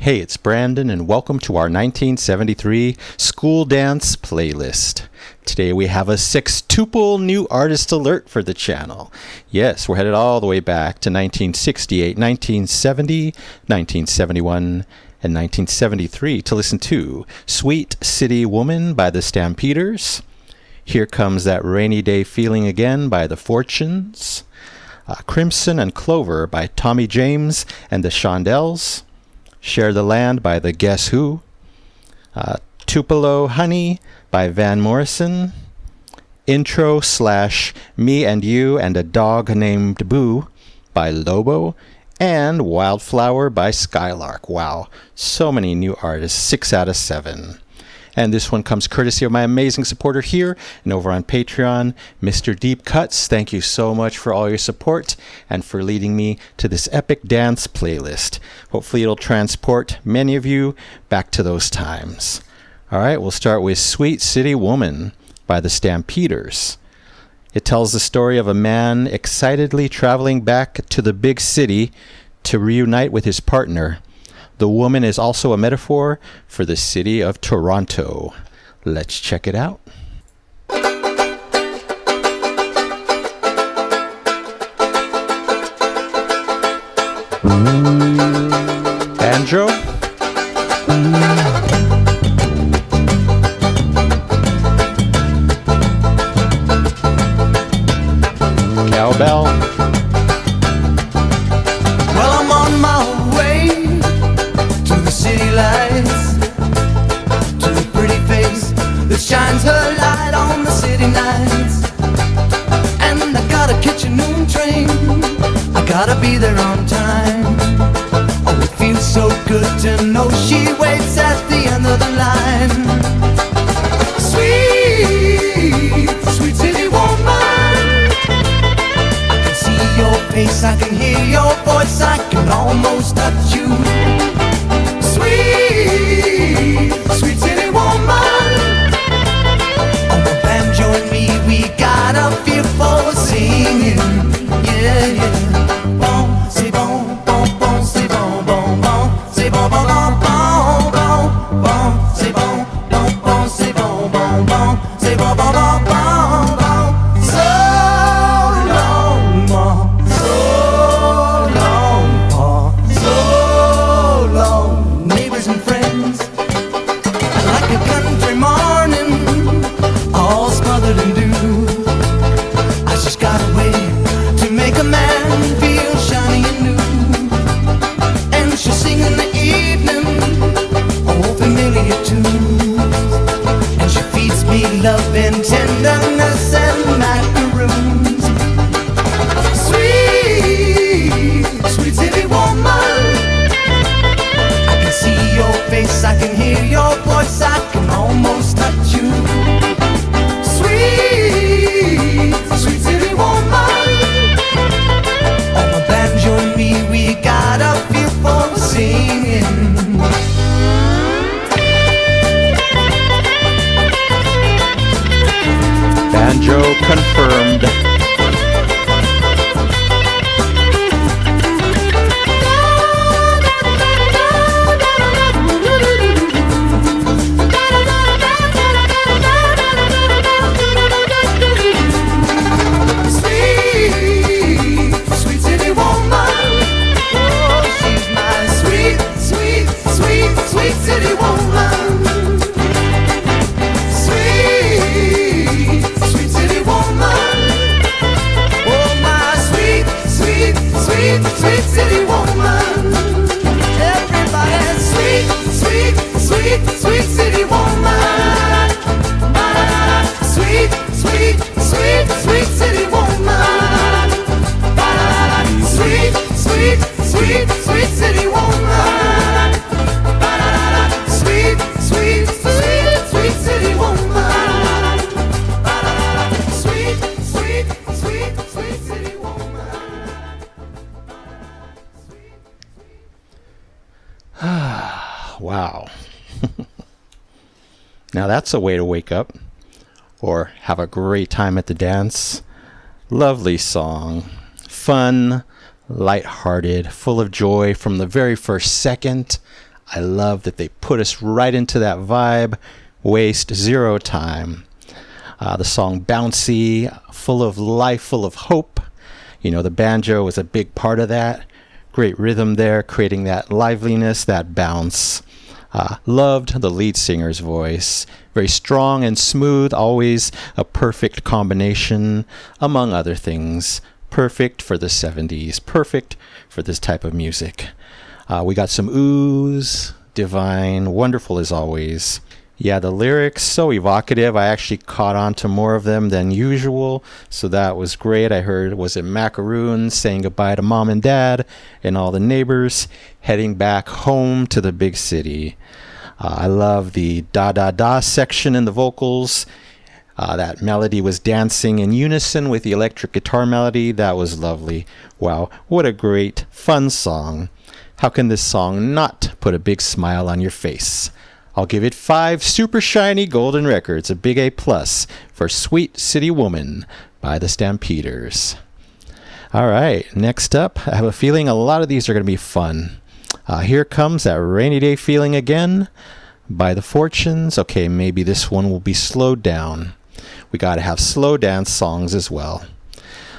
Hey, it's Brandon, and welcome to our 1973 School Dance playlist. Today we have a sextuple new artist alert for the channel. Yes, we're headed all the way back to 1968, 1970, 1971, and 1973 to listen to Sweet City Woman by the Stampeders, Here Comes That Rainy Day Feeling Again by the Fortunes, Crimson and Clover by Tommy James and the Shondells, Share the Land by the Guess Who, Tupelo Honey by Van Morrison, Intro / Me and You and a Dog Named Boo by Lobo, and Wildflower by Skylark. Wow, so many new artists, 6 out of 7. And this one comes courtesy of my amazing supporter here and over on Patreon, Mr. Deep Cuts. Thank you so much for all your support and for leading me to this epic dance playlist. Hopefully it'll transport many of you back to those times. All right, we'll start with Sweet City Woman by the Stampeders. It tells the story of a man excitedly traveling back to the big city to reunite with his partner. The woman is also a metaphor for the city of Toronto. Let's check it out. Banjo. Cowbell. Well, I'm on my way to the city lights, to the pretty face that shines her light on the city nights. And I gotta catch a noon train, I gotta be there on time. Oh, it feels so good to know she waits at the end of the line. Sweet, sweet city woman, I can see your face, I can hear your voice, I can almost touch you. Sweet, sweet city woman, on the banjo and me, we got a feel for singing. Yeah, yeah. Bon, c'est bon, bon, bon, c'est bon, bon, bon, c'est bon, bon, bon, bon, bon, bon, c'est bon, bon, bon, c'est bon, bon, bon, c'est bon, bon, bon, bon, bon. So long, ma, so long, pa, so long. Neighbors and friends, like a country morning, all smothered in dew. I just got a way to make a man feel shiny and new. And she'll sing in the evening, oh, familiar tunes. And she feeds me love and tenderness and macaroons. Sweet, sweet city woman, I can see your face, I can hear your voice, I can almost touch you. Sweet, sweet city woman, on the banjo and me, we got a feel for singing. Banjo confirmed. Sweet, sweet city woman, oh, she's my sweet, sweet, sweet, sweet city woman. Sweet, sweet city woman, oh, my sweet, sweet, sweet, sweet city woman. Everybody, sweet, sweet, sweet, sweet city woman. Ba-da-da-da. Sweet, sweet, sweet, sweet city woman. Ba-da-da-da. Sweet, sweet, sweet, sweet city woman. Ba-da-da-da. Sweet, sweet, sweet, sweet city woman. Ba-da-da-da. Sweet, sweet, sweet, sweet city woman. Wow. Now that's a way to wake up or have a great time at the dance. Lovely song. Fun, lighthearted, full of joy from the very first second. I love that they put us right into that vibe. Waste zero time. The song bouncy, full of life, full of hope. You know, the banjo was a big part of that. Great rhythm there, creating that liveliness, that bounce. Loved the lead singer's voice. Very strong and smooth, always a perfect combination, among other things. Perfect for the 70s, perfect for this type of music. We got some oohs, divine, wonderful as always. Yeah, the lyrics, so evocative. I actually caught on to more of them than usual, so that was great. I heard, was it Macaroons saying goodbye to mom and dad and all the neighbors, heading back home to the big city. I love the da-da-da section in the vocals. That melody was dancing in unison with the electric guitar melody. That was lovely. Wow, what a great, fun song. How can this song not put a big smile on your face? I'll give it 5 super shiny golden records, a big A+ for Sweet City Woman by the Stampeders. All right, next up, I have a feeling a lot of these are going to be fun. Here comes that rainy day feeling again by the Fortunes. Okay, maybe this one will be slowed down. We got to have slow dance songs as well.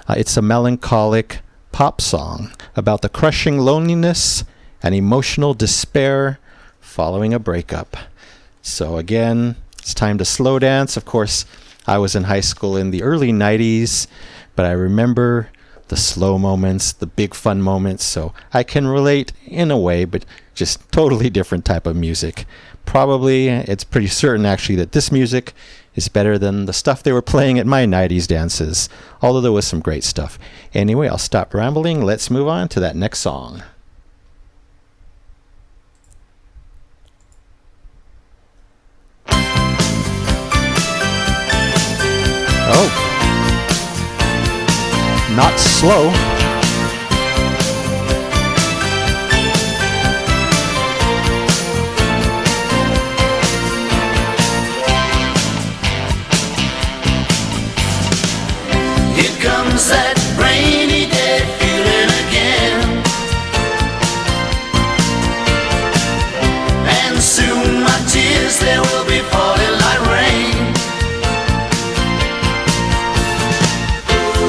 It's a melancholic pop song about the crushing loneliness and emotional despair following a breakup. So again, it's time to slow dance. Of course, I was in high school in the early 90s, but I remember the slow moments, the big fun moments, so I can relate in a way, but just totally different type of music. Probably, it's pretty certain actually that this music is better than the stuff they were playing at my 90s dances, although there was some great stuff. Anyway, I'll stop rambling. Let's move on to that next song. Oh, not slow. Here comes that rainy day feeling again, and soon my tears they will be falling like rain.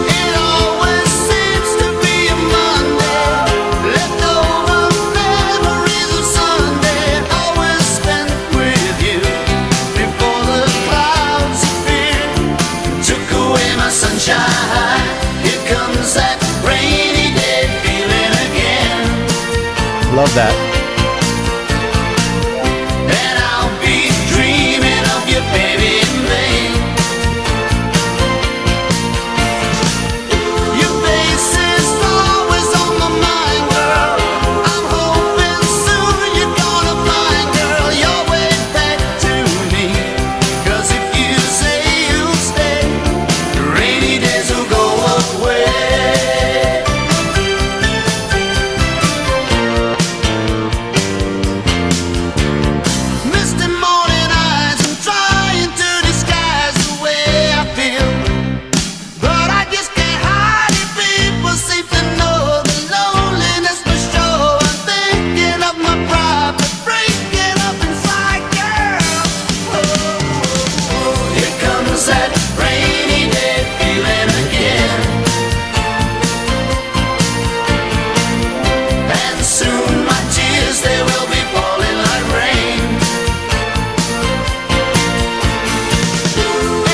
It always seems to be a Monday, leftover memories of Sunday, always spent with you before the clouds appeared, took away my sunshine. Here comes that rainy day feeling again, Love that. and I'll be dreaming of you, baby, in vain. Your face is always on my mind, girl. I'm hoping soon you're gonna find, girl, your way back to me. 'Cause if you say you'll stay, the rainy days will go away. Misty morning eyes, I'm trying to disguise the way I feel, but I just can't hide it. People seem to know the loneliness for sure. I'm thinking of my pride, but breaking up inside, girl. Oh, here comes that rainy day feeling again, and soon my tears they will be falling like rain.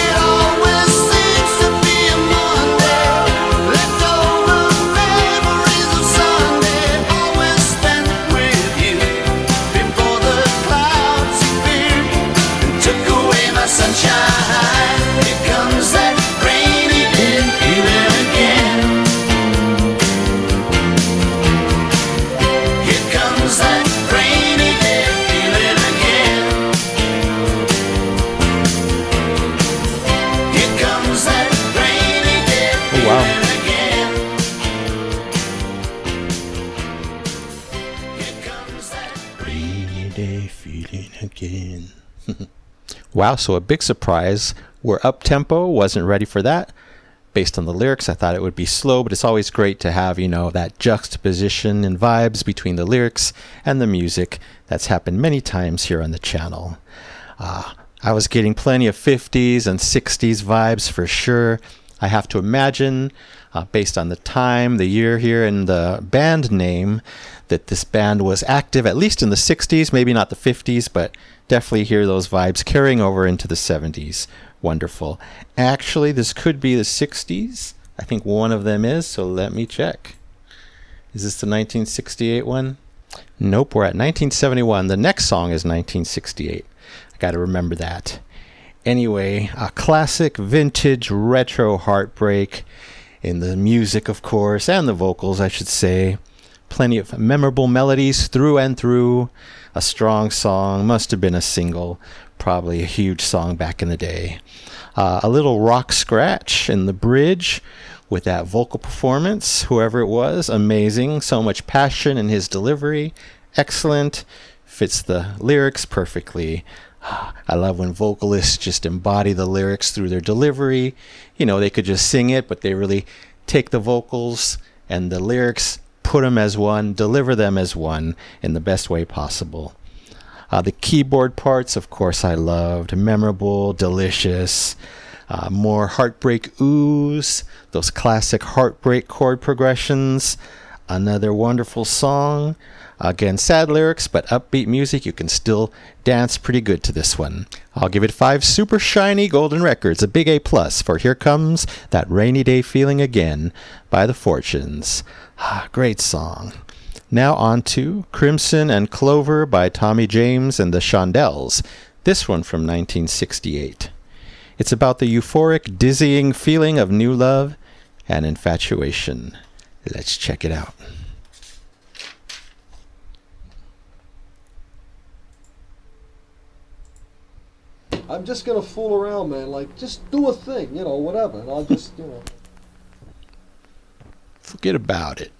It always seems to be a Monday, leftover memories of Sunday, always spent with you before the clouds appeared and took away my sunshine. Here comes that rainy day feeling again. Here comes that rainy day feeling again. Here comes that rainy day Oh, wow. feeling again. Here comes that Rainy day feeling again. Wow, so a big surprise. We're up tempo, wasn't ready for that. based on the lyrics. I thought it would be slow, but it's always great to have, that juxtaposition and vibes between the lyrics and the music. That's happened many times here on the channel. I was getting plenty of 50s and 60s vibes for sure. I have to imagine, based on the time, the year here, and the band name, that this band was active at least in the 60s, maybe not the 50s, but definitely hear those vibes carrying over into the 70s. Wonderful. Actually, this could be the 60s. I think one of them is, so let me check. Is this the 1968 one? Nope, we're at 1971. The next song is 1968. I got to remember that. Anyway, a classic vintage retro heartbreak in the music, of course, and the vocals, I should say. Plenty of memorable melodies through and through. A strong song, must have been a single, probably a huge song back in the day. A little rock scratch in the bridge with that vocal performance, whoever it was, amazing. So much passion in his delivery, excellent, fits the lyrics perfectly. I love when vocalists just embody the lyrics through their delivery. They could just sing it, but they really take the vocals and the lyrics, put them as one, deliver them as one in the best way possible. The keyboard parts, of course, I loved. Memorable, delicious. More heartbreak oohs, those classic heartbreak chord progressions. Another wonderful song. Again, sad lyrics, but upbeat music. You can still dance pretty good to this one. I'll give it 5 super shiny golden records, a big A+, for Here Comes That Rainy Day Feeling Again by The Fortunes. Great song. Now on to Crimson and Clover by Tommy James and the Shondells. This one from 1968. It's about the euphoric, dizzying feeling of new love and infatuation. Let's check it out. I'm just gonna fool around, man. Like, just do a thing, whatever. And I'll just, Forget about it.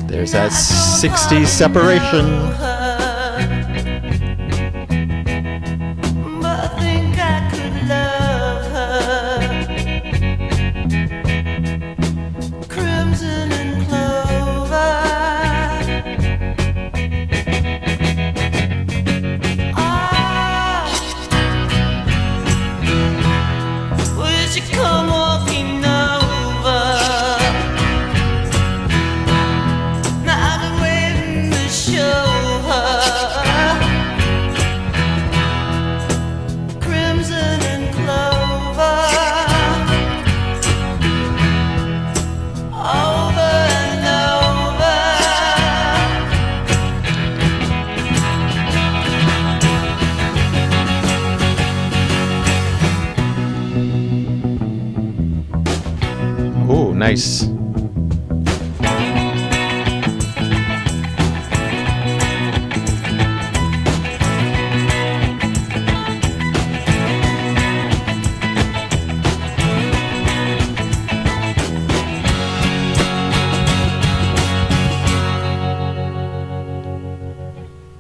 There's that 60s separation. But I think I could love her. Crimson and clover. Will she come walking over? Now I've been waiting to show her. Crimson and clover. Over and over. Oh, nice.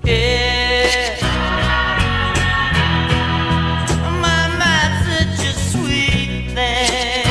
Yeah. My mind's such a sweet thing.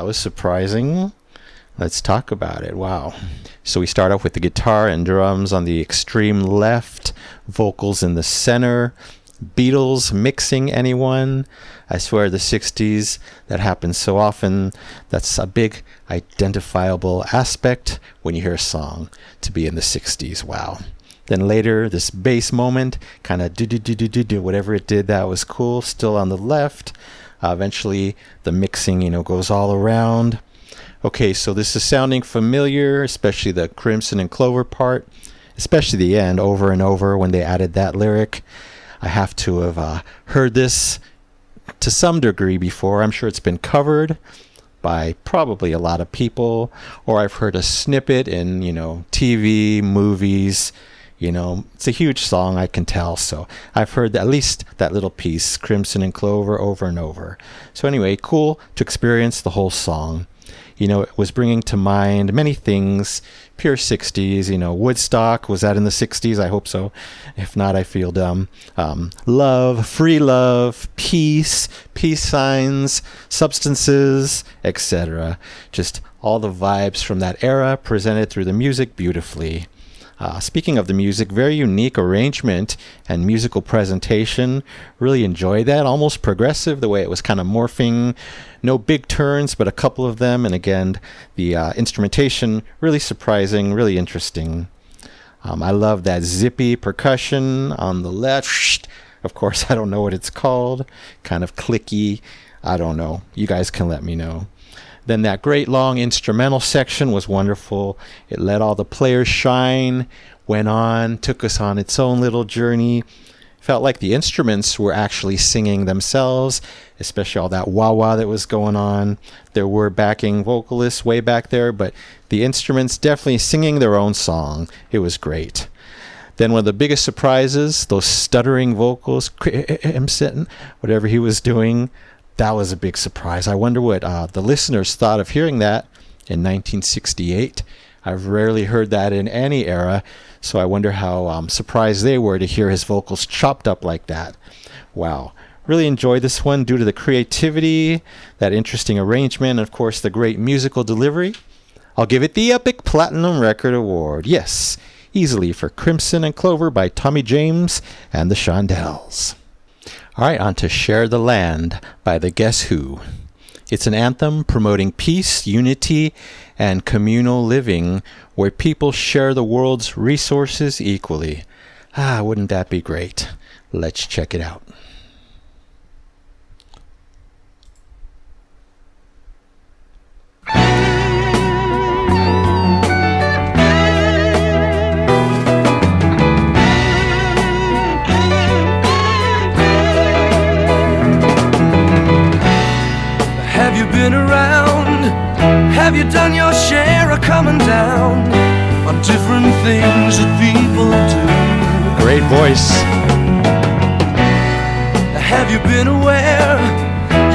that was surprising. Let's talk about it. Wow. So we start off with the guitar and drums on the extreme left, vocals in the center. Beatles mixing, anyone? I swear the 60s, that happens so often. That's a big identifiable aspect when you hear a song to be in the 60s. Wow. Then later, this bass moment, kind of do, whatever it did, that was cool. Still on the left. Eventually, the mixing, goes all around. Okay, so this is sounding familiar, especially the Crimson and Clover part, especially the end, over and over when they added that lyric. I have to have heard this to some degree before. I'm sure it's been covered by probably a lot of people, or I've heard a snippet in, TV, movies. It's a huge song, I can tell. So I've heard at least that little piece, Crimson and Clover, over and over. So anyway, cool to experience the whole song. It was bringing to mind many things, pure 60s, Woodstock, was that in the 60s? I hope so. If not, I feel dumb. Love, free love, peace signs, substances, etc. Just all the vibes from that era presented through the music beautifully. Speaking of the music, very unique arrangement and musical presentation. Really enjoyed that. Almost progressive, the way it was kind of morphing. No big turns, but a couple of them. And again, the instrumentation, really surprising, really interesting. I love that zippy percussion on the left. Of course, I don't know what it's called. Kind of clicky. I don't know. You guys can let me know. Then that great long instrumental section was wonderful. It let all the players shine, went on, took us on its own little journey. Felt like the instruments were actually singing themselves, especially all that wah-wah that was going on. There were backing vocalists way back there, but the instruments definitely singing their own song. It was great. Then one of the biggest surprises, those stuttering vocals, whatever he was doing, that was a big surprise. I wonder what the listeners thought of hearing that in 1968. I've rarely heard that in any era, so I wonder how surprised they were to hear his vocals chopped up like that. Wow. Really enjoyed this one due to the creativity, that interesting arrangement, and of course the great musical delivery. I'll give it the Epic Platinum Record Award. Yes, easily for Crimson and Clover by Tommy James and the Shondells. All right, on to Share the Land by the Guess Who. It's an anthem promoting peace, unity, and communal living where people share the world's resources equally. Wouldn't that be great? Let's check it out. Been around? Have you done your share of coming down on different things that people do? Great voice. Have you been aware?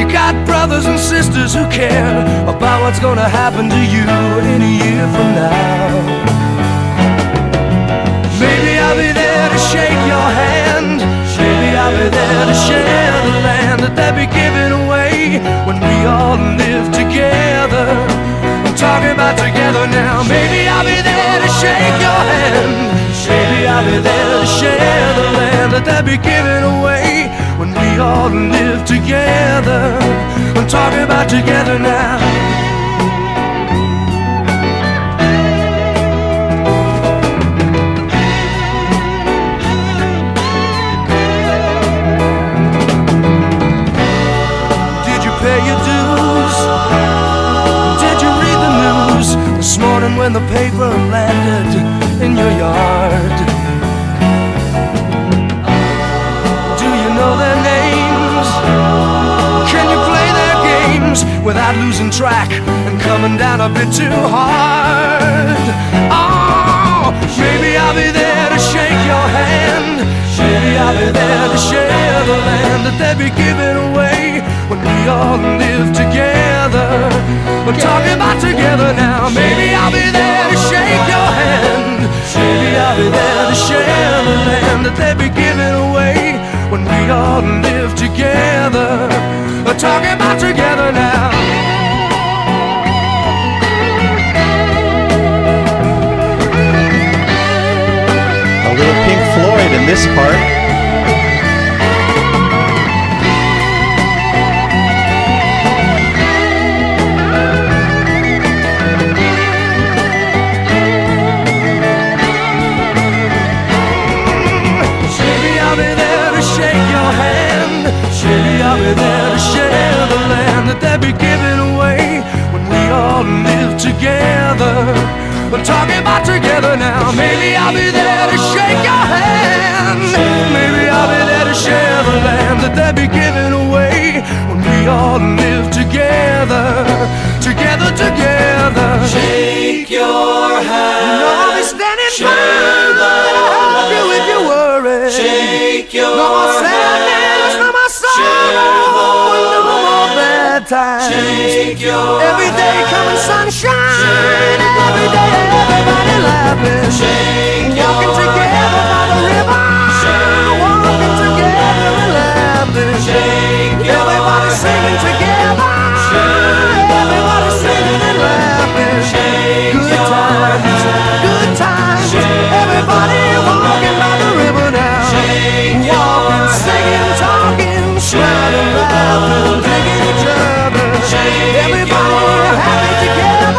You got brothers and sisters who care about what's gonna happen to you in a year from now. Maybe I'll be there to shake your hand. Maybe I'll be there to share the land that they'll be giving away when we all live together. I'm talking about together now. Maybe I'll be there to shake your hand. Maybe I'll be there to share the land that they'll be giving away when we all live together. I'm talking about together now. This morning when the paper landed in your yard, do you know their names? Can you play their games without losing track and coming down a bit too hard? Oh, maybe I'll be there to shake your hand. Maybe I'll be there to share the land that they'll be giving away when we all live together. We're talking about together now. Maybe I'll be there to shake your hand. Maybe I'll be there to share the land that they'll be giving away when we all live together. We're talking about together now. this part. Shady, I'll be there to shake your hand. Shady, I'll be there to share the land that they'll be giving away when we all live together. We're talking about together now. Maybe I'll be there to shake your hand. Maybe I'll be there to share the land that they'll be giving away when we all live together. Together, together. Shake your hand. You know I'll be standing by to help you if you worry. Shake your hand. No more sadness, no more sorrow, no more bad times. Shake your every day coming sunshine. Every day everybody laughing. Shake walking together by the river. Walking together and laughing. Shake everybody singing together. Everybody singing and laughing. Good times, good times. Everybody walking by the river now. Walking, singing, talking, smiling, laughing, digging each other. Everybody happy together.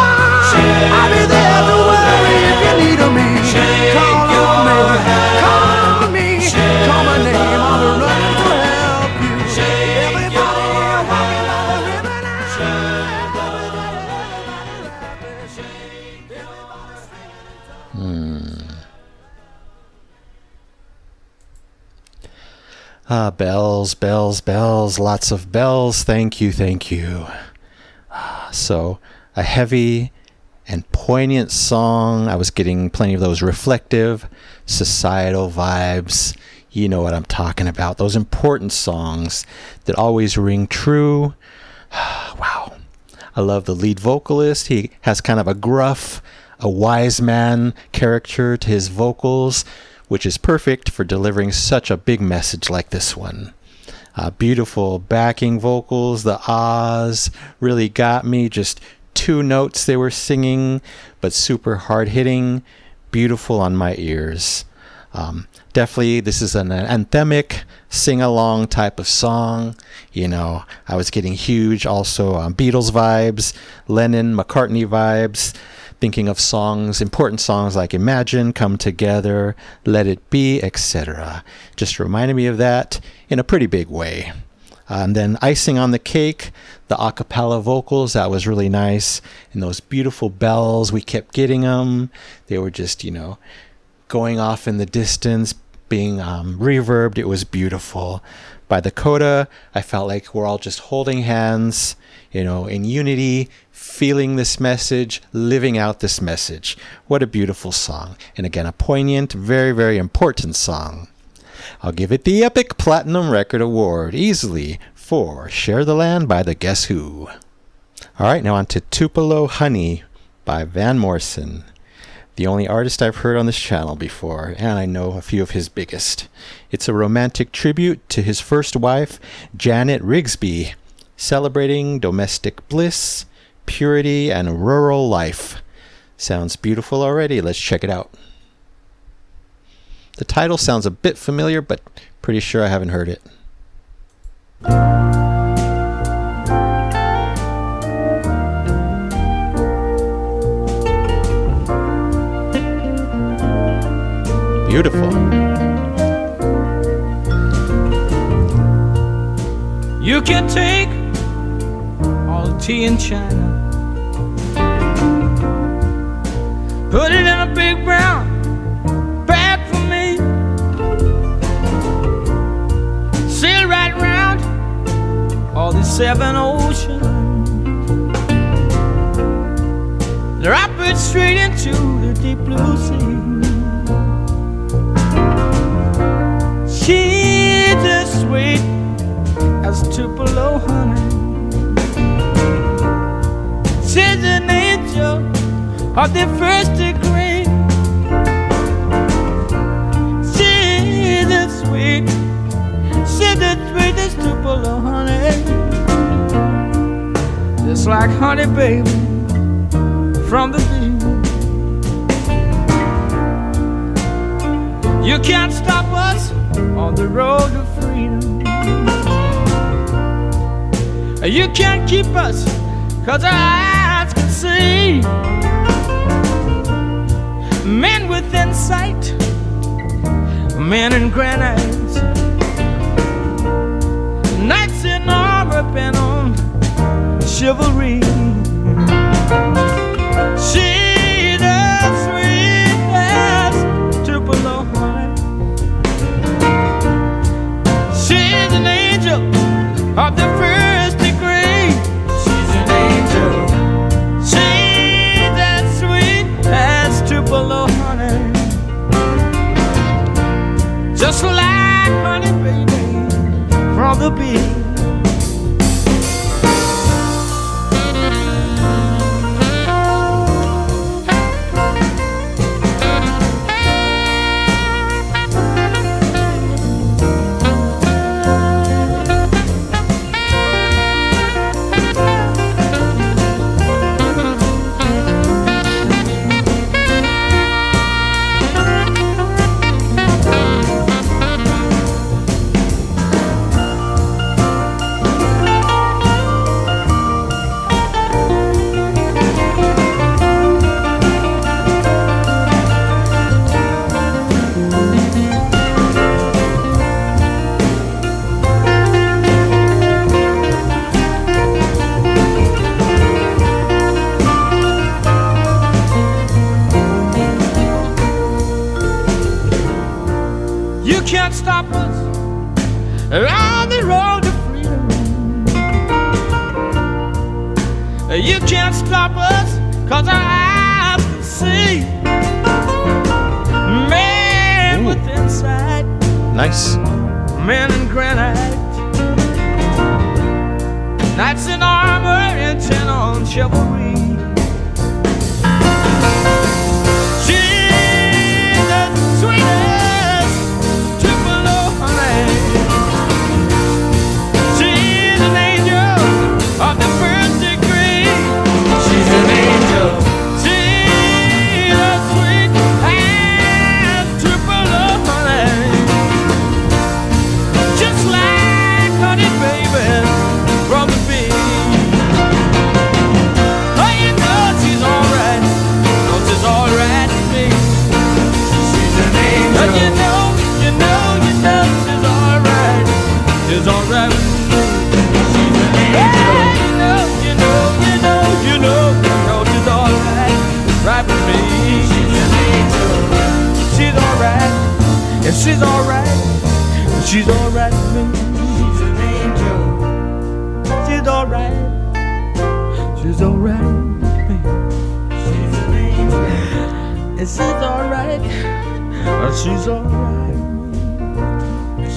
I'll be there to worry if you need me. Call on me, call me, call my name. I'll be running to help you. Everybody walking by the river now. Bells, bells, bells, lots of bells. Thank you, thank you. So, a heavy and poignant song. I was getting plenty of those reflective, societal vibes. You know what I'm talking about. Those important songs that always ring true. Wow. I love the lead vocalist. He has kind of a gruff, a wise man character to his vocals, which is perfect for delivering such a big message like this one. Beautiful backing vocals. The ahs really got me. Just 2 notes they were singing, but super hard-hitting. Beautiful on my ears. Definitely, this is an anthemic, sing-along type of song. You know, I was getting huge also Beatles vibes, Lennon, McCartney vibes, thinking of songs, important songs like Imagine, Come Together, Let It Be, etc. Just reminded me of that in a pretty big way. And then icing on the cake, the a cappella vocals, that was really nice. And those beautiful bells, we kept getting them. They were just, you know, going off in the distance, being reverbed. It was beautiful. By the coda, I felt like we're all just holding hands, you know, in unity, feeling this message, living out this message. What a beautiful song. And again, a poignant, very, very important song. I'll give it the Epic Platinum Record Award easily for Share the Land by the Guess Who. All right, now on to Tupelo Honey by Van Morrison. The only artist I've heard on this channel before, and I know a few of his biggest. It's a romantic tribute to his first wife, Janet Rigsby, celebrating domestic bliss, purity, and rural life. Sounds beautiful already. Let's check it out. The title sounds a bit familiar, but pretty sure I haven't heard it. Beautiful. You can take all the tea in China, put it in a big brown bag for me, sail right round all the 7 oceans, drop it straight into the deep blue sea. She's as sweet as Tupelo honey. She's an angel of the first degree. She's as sweet, she's as sweet as Tupelo honey. Just like honey, baby, from the bee. You can't stop us on the road to freedom. You can't keep us, 'cause our eyes can see men within sight, men in granite, knights in armor bent on chivalry. She's as sweet as Tupelo Honey. She's an angel of the first degree. She's an angel. She's as sweet as Tupelo Honey. Just like honey, baby, from the bee. You can't stop us on the road to freedom. You can't stop us, 'cause our eyes can see men with insight, Nice. men in granite, knights in armor intent on chivalry. She's the sweetest Tupelo Honey. She's an angel of the first degree. She's an angel. She's as sweet as Tupelo Honey. Just like honey, baby, from the bee. Oh, you know she's alright. No, she's alright with me. She's an angel. Oh, you know she's alright. She's alright with me. She's an angel. You know she's alright. Right with me. She's an angel. She's alright. Yes, she's alright. She's alright with me. She's an angel. She's alright. She's alright with me. She's an angel. And she's alright. She's alright with me.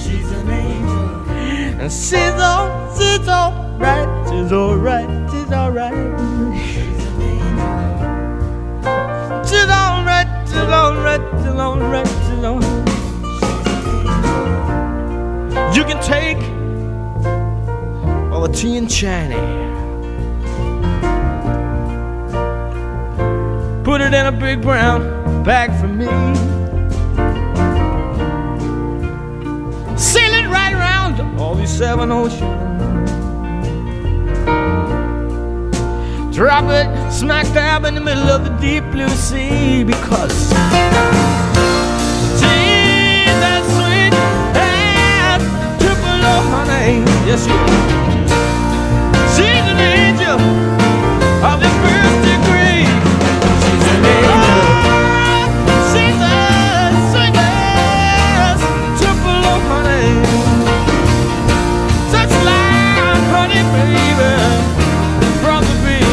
She's an angel. And she's alright. She's alright. She's alright with me. She's an angel. She's alright. She's alright. She's alright. She's alright. You can take all the tea and China, put it in a big brown bag for me, sail it right around all these 7 oceans, drop it smack dab in the middle of the deep blue sea, because she's that sweet as Tupelo Honey. Yes, you are. She's an angel of the first degree. She's an angel. She's as sweet as Tupelo Honey. Just like honey, baby, from the bee.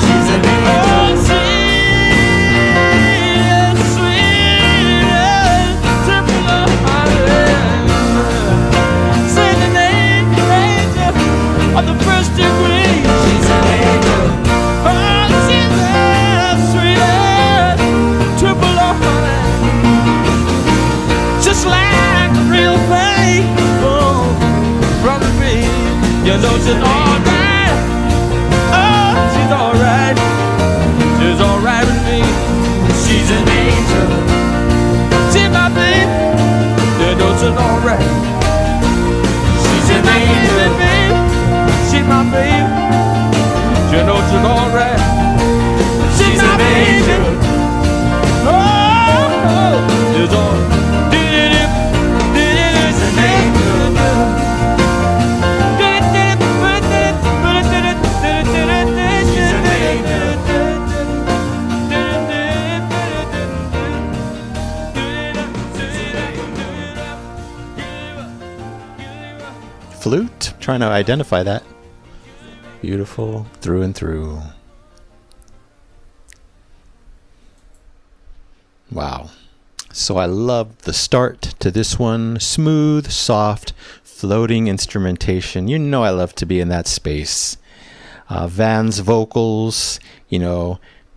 She's an angel. Oh, she's as sweet as Tupelo Honey. She's an angel of the first degree. She's an angel. Oh, she's as sweet as Tupelo Honey. Just like a real thing, oh, from the bee. You know she's alright. Oh, she's alright. She's alright with me. She's an angel. She's my baby. You know she's alright. baby. She knows she's alright. She's an angel. Oh, she's all. She's an angel. Flute? Trying to identify that. Beautiful through and through. Wow. So I love the start to this one. Smooth, soft, floating instrumentation. You know I love to be in that space. Van's vocals,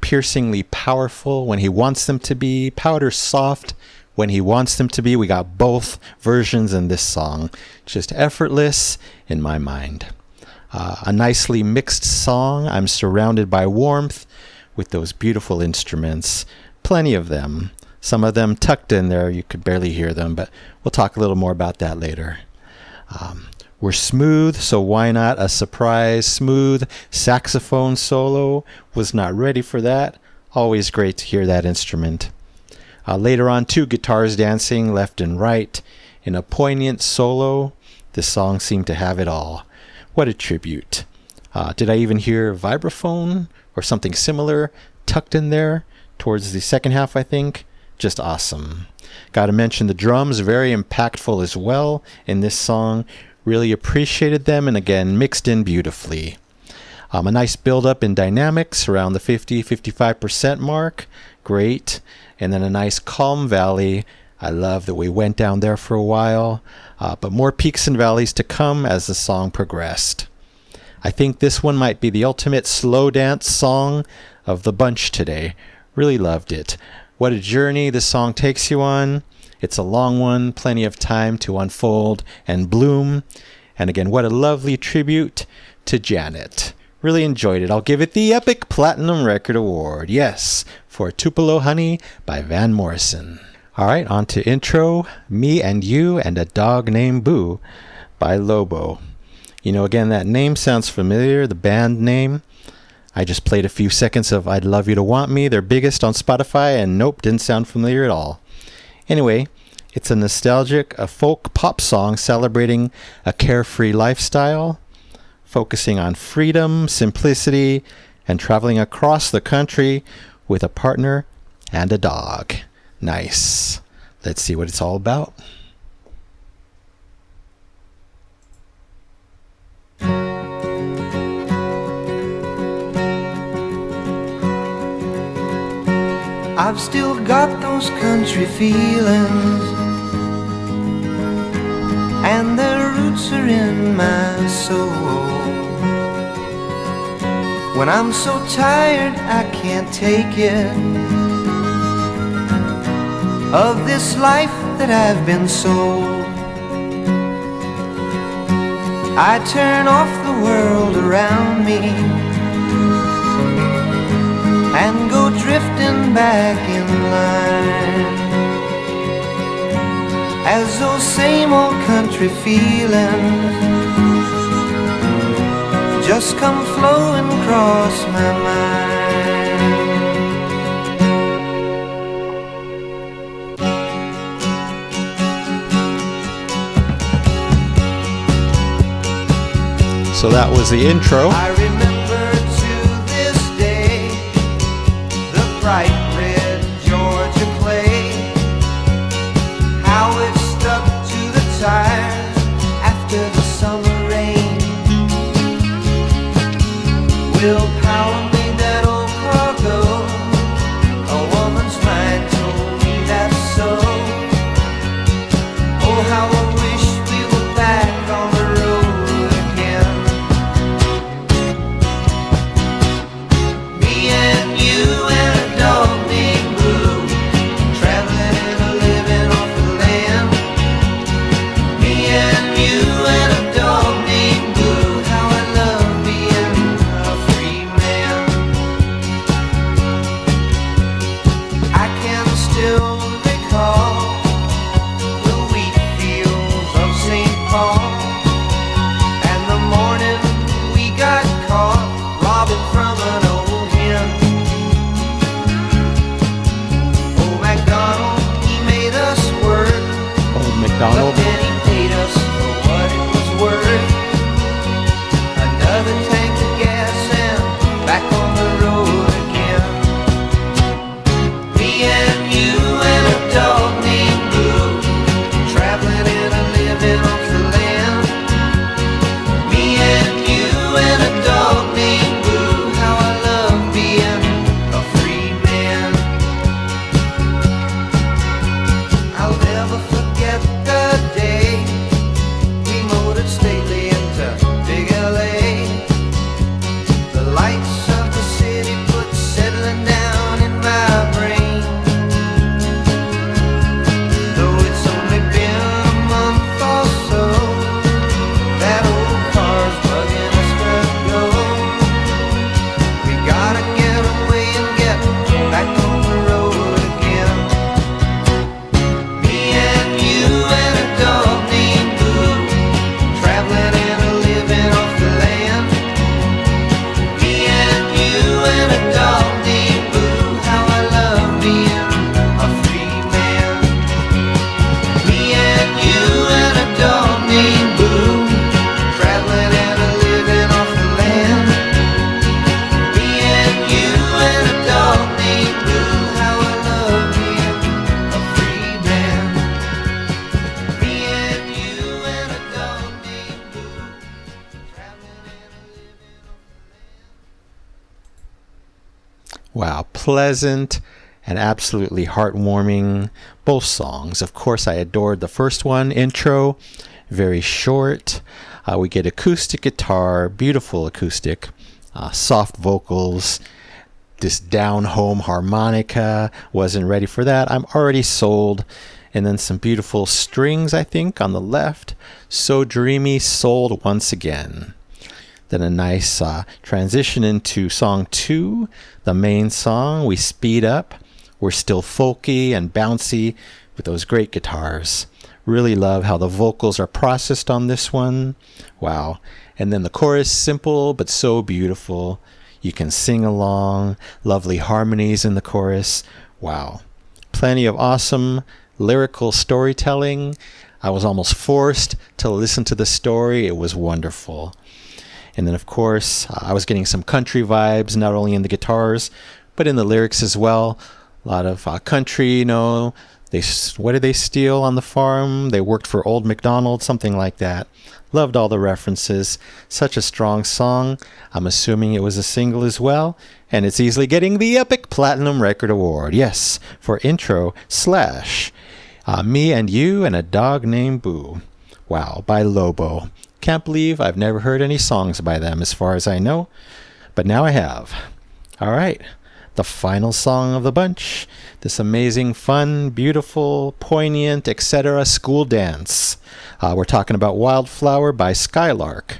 piercingly powerful when he wants them to be. Powder soft when he wants them to be. We got both versions in this song. Just effortless in my mind. A nicely mixed song. I'm surrounded by warmth with those beautiful instruments. Plenty of them. Some of them tucked in there. You could barely hear them, but we'll talk a little more about that later. We're smooth, so why not a surprise smooth saxophone solo? Was not ready for that. Always great to hear that instrument. Later on, 2 guitars dancing left and right in a poignant solo. This song seemed to have it all. What a tribute. Did I even hear vibraphone or something similar tucked in there towards the second half, I think? Just awesome. Got to mention the drums, very impactful as well in this song. Really appreciated them, and again, mixed in beautifully. A nice build-up in dynamics around the 50-55% mark. Great. And then a nice calm valley. I love that we went down there for a while, but more peaks and valleys to come as the song progressed. I think this one might be the ultimate slow dance song of the bunch today. Really loved it. What a journey this song takes you on. It's a long one, plenty of time to unfold and bloom. And again, what a lovely tribute to Janet. Really enjoyed it. I'll give it the Epic Platinum Record Award. Yes, for Tupelo Honey by Van Morrison. All right, on to intro, Me and You and a Dog Named Boo by Lobo. Again, that name sounds familiar, the band name. I just played a few seconds of I'd Love You to Want Me, their biggest on Spotify, and nope, didn't sound familiar at all. Anyway, it's a nostalgic, a folk pop song celebrating a carefree lifestyle, focusing on freedom, simplicity, and traveling across the country with a partner and a dog. Nice. Let's see what it's all about. I've still got those country feelings, and their roots are in my soul. When I'm so tired I can't take it, of this life that I've been sold, I turn off the world around me and go drifting back in line, as those same old country feelings just come flowing across my mind. So that was the intro. I remember to this day the bright red Georgia clay, how it stuck to the tires after the summer rain. Willpower made that old car go, a woman's mind told me that's so. Oh, how I wish we were back on the road again. Me and you and a dog named Boo, traveling and a living off the land. Me and you and a dog named Boo, how I love being a free man. I can still recall the wheat fields of St. Paul, and the morning we got pleasant and absolutely heartwarming. Both songs. Of course, I adored the first one, Intro. Very short. We get acoustic guitar, beautiful acoustic, soft vocals, this down-home harmonica. Wasn't ready for that. I'm already sold. And then some beautiful strings, I think, on the left. So dreamy, sold once again. Then a nice transition into song 2, the main song. We speed up. We're still folky and bouncy with those great guitars. Really love how the vocals are processed on this one. Wow. And then the chorus, simple but so beautiful. You can sing along. Lovely harmonies in the chorus. Wow. Plenty of awesome lyrical storytelling. I was almost forced to listen to the story. It was wonderful. And then, of course, I was getting some country vibes, not only in the guitars, but in the lyrics as well. A lot of country, what did they steal on the farm? They worked for Old MacDonald, something like that. Loved all the references. Such a strong song. I'm assuming it was a single as well. And it's easily getting the Epic Platinum Record Award. Yes, for intro / Me and You and a Dog Named Boo. Wow, by Lobo. Can't believe I've never heard any songs by them as far as I know. But now I have. All right. The final song of the bunch. This amazing, fun, beautiful, poignant, etc. school dance. We're talking about Wildflower by Skylark.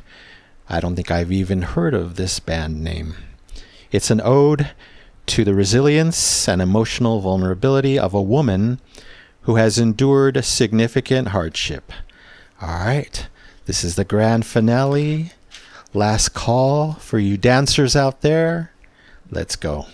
I don't think I've even heard of this band name. It's an ode to the resilience and emotional vulnerability of a woman who has endured significant hardship. All right. This is the grand finale. Last call for you dancers out there. Let's go.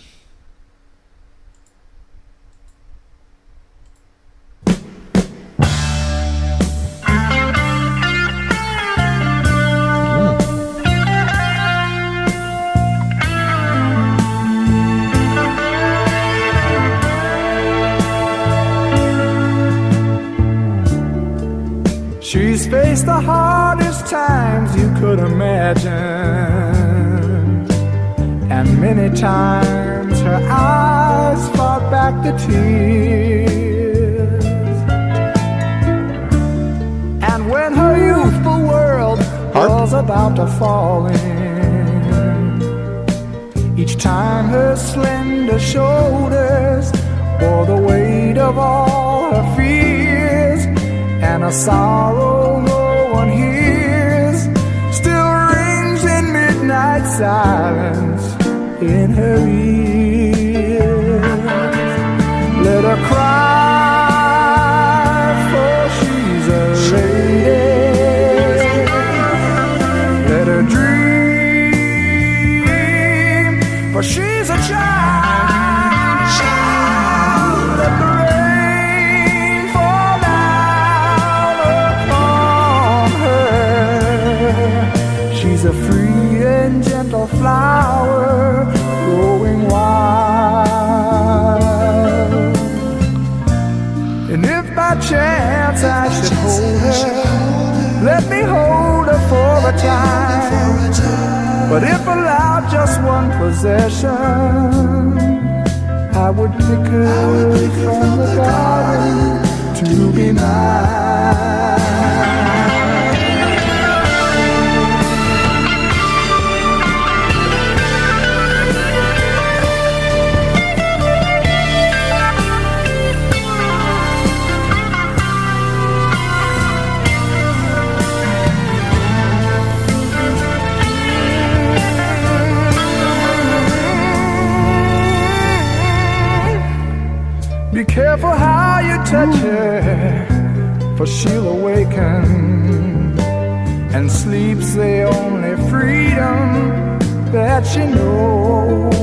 She's faced the hardest times you could imagine, and many times her eyes fought back the tears. And when her youthful world was about to fall in, each time her slender shoulders bore the weight of all her fears, and a sorrow no one hears still rings in midnight silence in her ears. Let her cry, for she's a lady. Let her dream, for she's a child. Let the rain fall down upon her. She's a free and gentle flower growing wild. And if by chance I should hold her, let me hold her for a time. But if allowed just one possession, I would pick her from the garden to be mine. Be careful how you touch her, for she'll awaken, and sleep's the only freedom that she knows.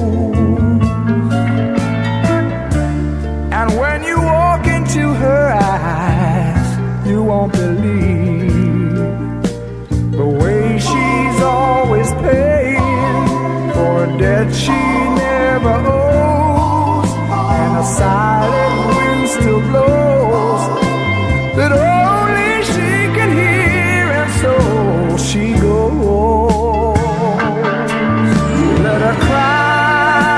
And when you walk into her eyes, you won't believe the way she's always paying for a debt she never owes, and a silent wind still blows that only she can hear, and so she goes. Let her cry,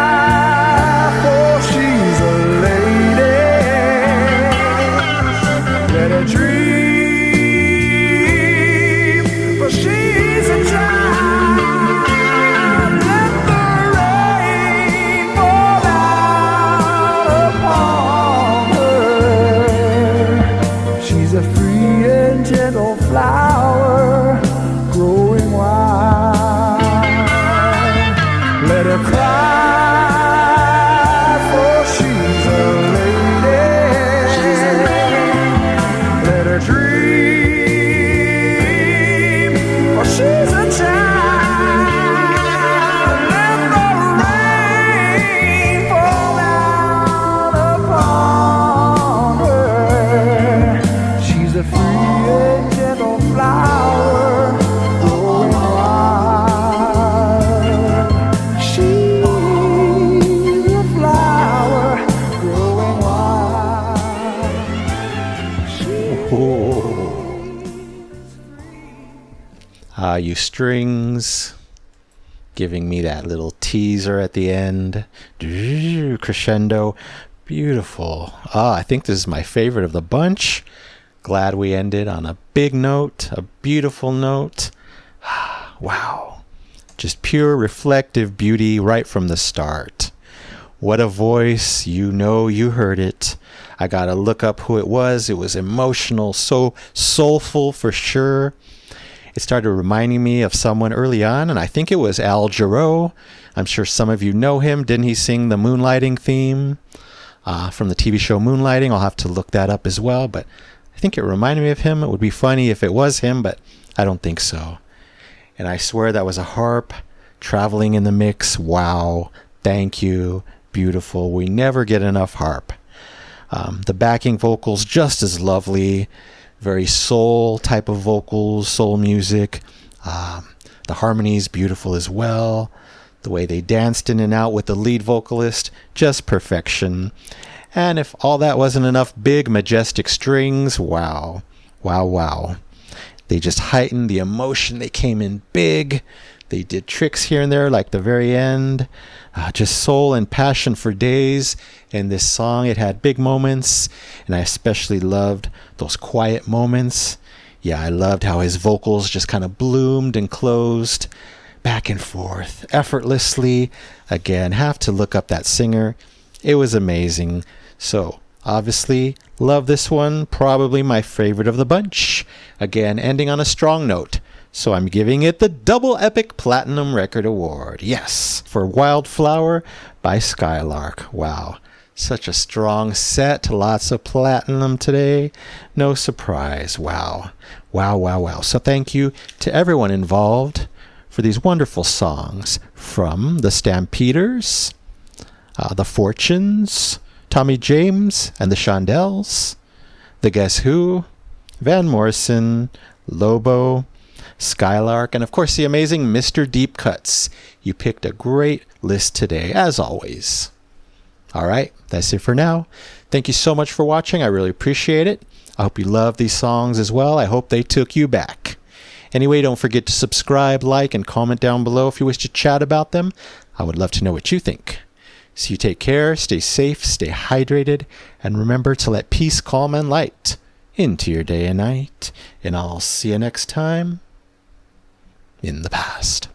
You strings, giving me that little teaser at the end. Crescendo. Beautiful. I think this is my favorite of the bunch. Glad we ended on a big note, a beautiful note. Wow. Just pure reflective beauty right from the start. What a voice. You know you heard it. I got to look up who it was. It was emotional, so soulful for sure. It started reminding me of someone early on, and I think it was Al Jarreau. I'm sure some of you know him. Didn't he sing the Moonlighting theme from the TV show Moonlighting? I'll have to look that up as well, but I think it reminded me of him. It would be funny if it was him, but I don't think so. And I swear that was a harp traveling in the mix. Wow. Thank you. Beautiful. We never get enough harp. The backing vocals just as lovely. Very soul type of vocals, soul music. The harmonies beautiful as well. The way they danced in and out with the lead vocalist, just perfection. And if all that wasn't enough, big majestic strings, wow. Wow, wow. They just heightened the emotion. They came in big. They did tricks here and there, like the very end. Just soul and passion for days. In this song, it had big moments, and I especially loved those quiet moments. Yeah, I loved how his vocals just kind of bloomed and closed back and forth effortlessly. Again, have to look up that singer. It was amazing. So, obviously, love this one. Probably my favorite of the bunch. Again, ending on a strong note. So I'm giving it the Double Epic Platinum Record Award. Yes, for Wildflower by Skylark. Wow. Such a strong set. Lots of platinum today. No surprise. Wow. Wow, wow, wow. So thank you to everyone involved for these wonderful songs from the Stampeders, the Fortunes, Tommy James and the Shondells, the Guess Who, Van Morrison, Lobo, Skylark, and of course the amazing Mr. Deep Cuts. You picked a great list today, as always. All right, that's it for now. Thank you so much for watching. I really appreciate it. I hope you love these songs as well. I hope they took you back. Anyway, don't forget to subscribe, like, and comment down below if you wish to chat about them. I would love to know what you think. So you take care, stay safe, stay hydrated, and remember to let peace, calm, and light into your day and night. And I'll see you next time in the past.